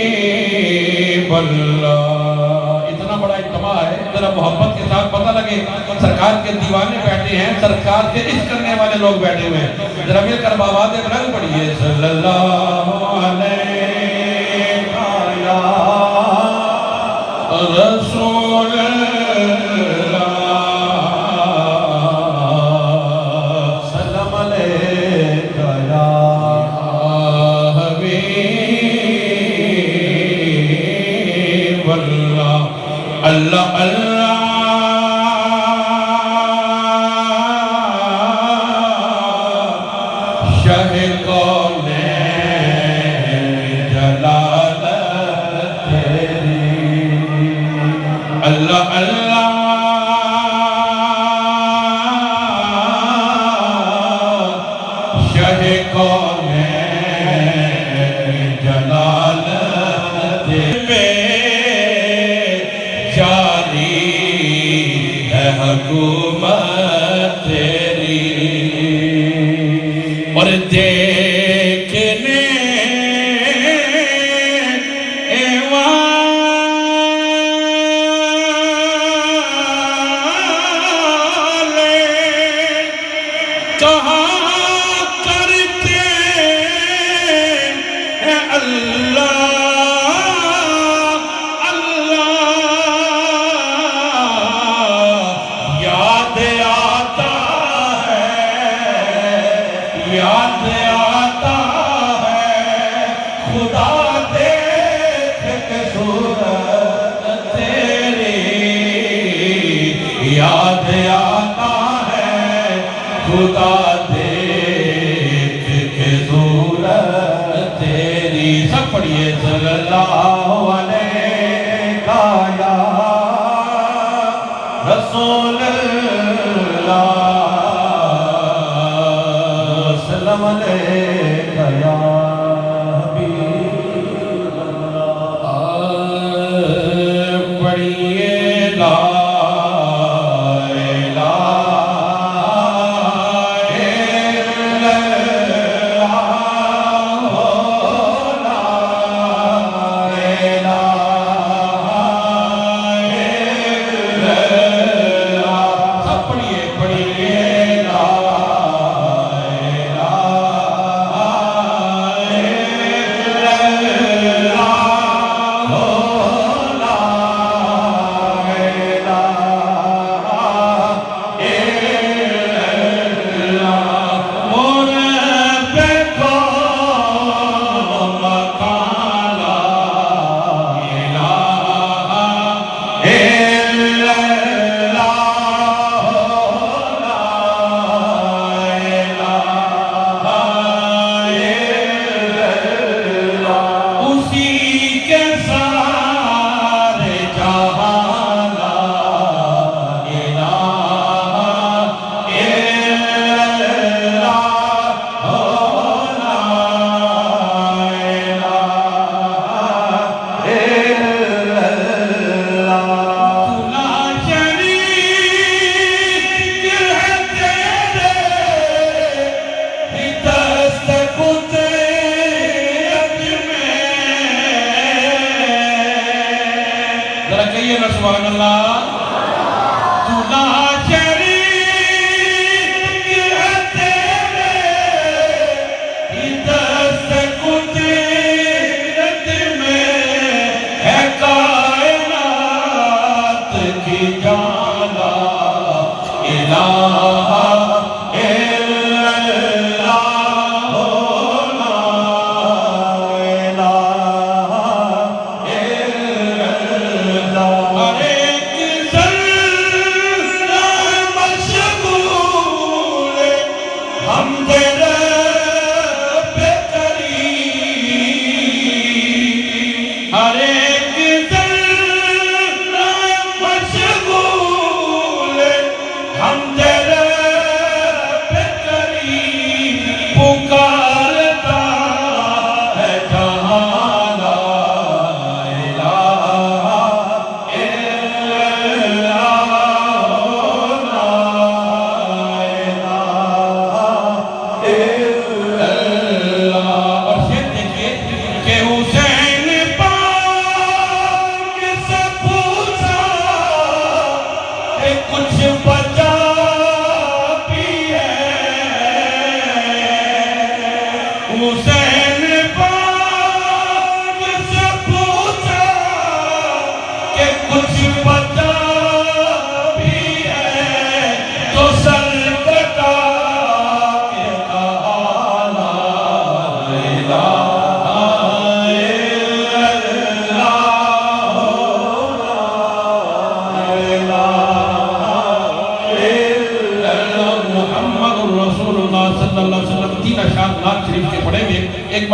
حبیب اللہ. اتنا بڑا اجتماع ہے، ذرا محبت کے ساتھ پتہ لگے سرکار کے دیوانے بیٹھے ہیں، سرکار کے عشق کرنے والے لوگ بیٹھے ہوئے ہیں. ذرا مل کر بآواز بلند پڑھیے صلی اللہ علیہ رسول اللہ سلام علیکہ یا حبیب اللہ. اللہ اللہ شاہ کونین جلالت تیری. اللہ اللہ شاہ کونین جلالت تیری. جاری ہے حکومت تیری اور دیکھنے والے کہا کرتے ہیں اللہ یاد آتا ہے خدا دیکھ کے صورت تیری. یاد آتا ہے خدا دیکھ کے صورت تیری. سب پڑھ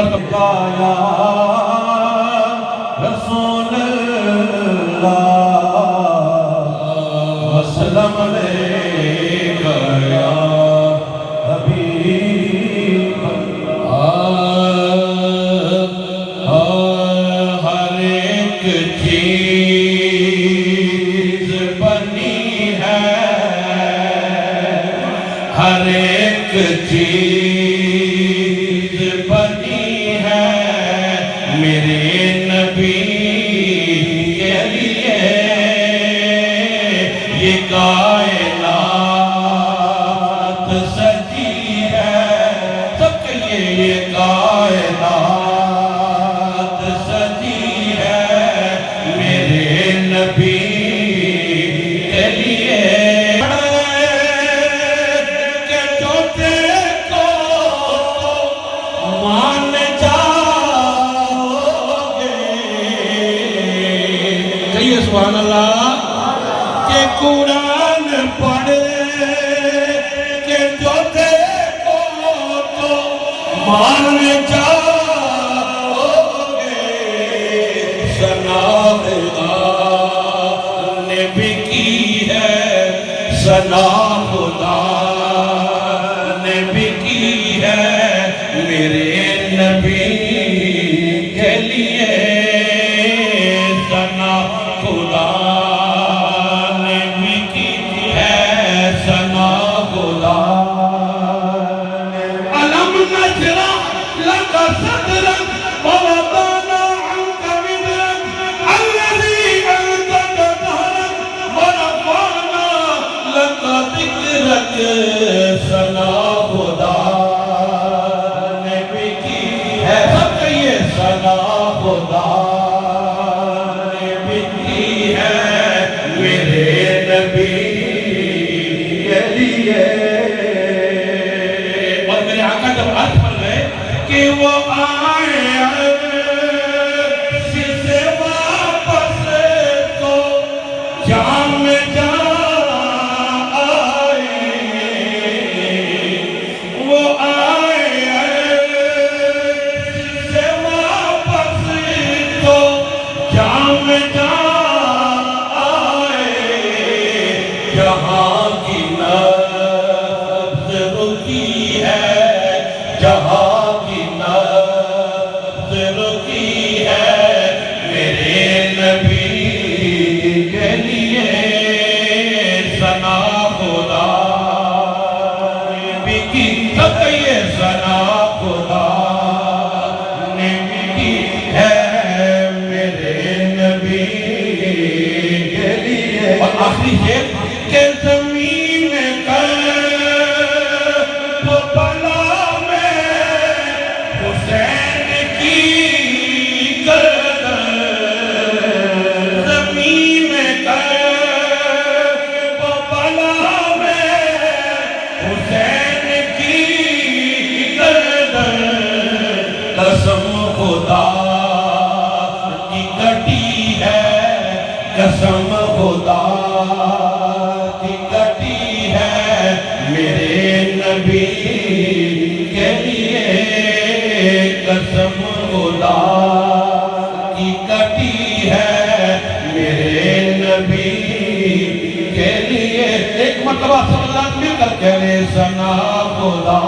مرتبہ یا رسول اللہ وسلم علیک یا حبیب ہر ایک چیز بنی ہے، ہر ایک چیز بنی ہے میرے نبی کے لیے، یہ کائنات سجی ہے، سب کہیے یہ کائنات سجی ہے میرے نبی کے لیے، کہ جو دیکھو مان جاؤ گے، کہیے سبحان اللہ، کہ قرآن پڑھ کے جو دیکھو تو مان جاؤ گے، ثنا خدا نے بھی کی ہے، ثنا خدا نے بھی کی ہے میرے نبی کے لیے، ثنا خدا نے بھی کی ہے، ثنا خدا علم نشرح لك صدرك ووضعنا عنك وزرك الذي أنقض ظهرك ورفعنا لك ذكرك، ثنا خدا نے بھی کی ہے، سب کہیے ثنا خدا نے بھی کی ہے میرے نبی کے لیے، اور میرے آقا جب عرض پر گئے کہ وہ آئے عرش سے واپس تو جام جان آئے، وہ آئے عرش سے واپس تو جام جان آئے، جہاں کی نبض رکی ہے، جہاں کی نبض رکی ہے میرے نبی کے لیے، ثنا خدا نے بھی کی، سب کہیے ثنا خدا نے بھی کی ہے میرے نبی کے لیے، اور آخری شعر کہ زمین کر بلا میں حسین کی گردن، زمین کر بلا میں حسین کی گردن، قسم خدا کی کٹی ہے، قسم خدا کی کٹی ہے میرے نبی کے لیے، قسم خدا کی کٹی ہے میرے نبی کے لیے، ایک مرتبہ سب لوگ مل کر کہہ رہے ثنا خدا